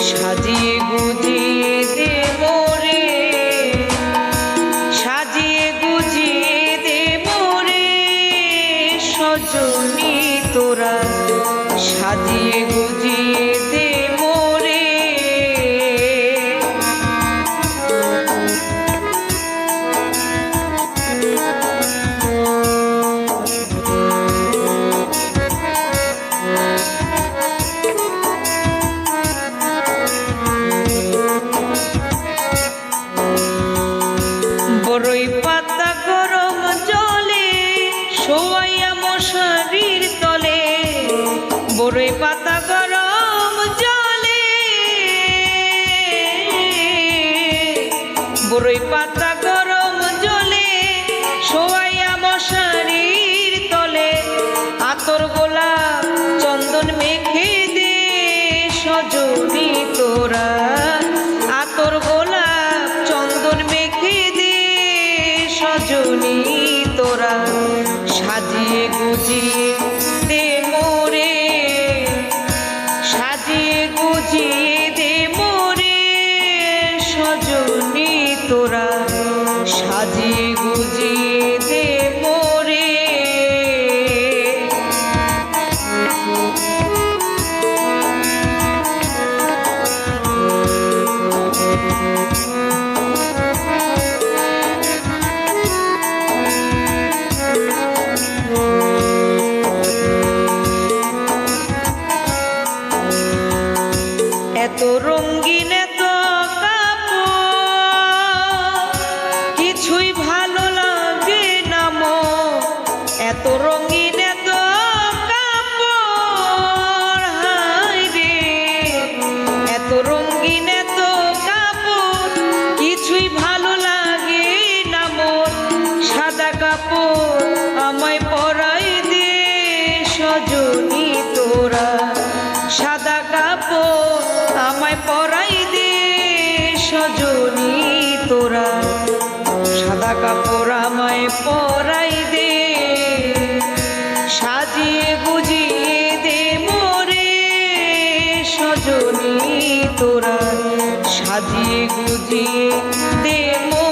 সাজিয়ে গুজিয়ে দে মোরে, সাজিয়ে গুজিয়ে দে মোরে সজনী তোরা, সাজিয়ে গুজিয়ে দে মোরে। বড়ই পাতা গরম জলে শোয়াইয়া মশারির তলে, বড়ই পাতা গরম জলে, বড়ই পাতা গরম জলে শোয়াইয়া মশারির তলে, আতর গোলাপ চন্দন মেখে দে সজনী তোরা, আতর গোলাপ চন্দন মেখে দে সজনী তোরা, সাজিয়ে গুজিয়ে দে মোরে, সাজিয়ে গুজিয়ে দে মোরে সজনী তোরা, সাজিয়ে গুজিয়ে দে মোরে। এত রঙিন এত কাপড় কিছুই ভালো লাগে না মো, এত রঙিন এত কাপড় হায় রে, এত রঙিন এত কাপড় কিছুই ভালো লাগে না মোর, সাদা কাপড় আমায় পরাই দে সজনী তোরা, সাদা কাপড় আমায় পরাই দে সজনী তোরা, সাদা কাপড় আমায় পরাই দে, সাজিয়ে গুজিয়ে দে মোরে সজনী তোরা, সাজিয়ে গুজিয়ে দে মোরে।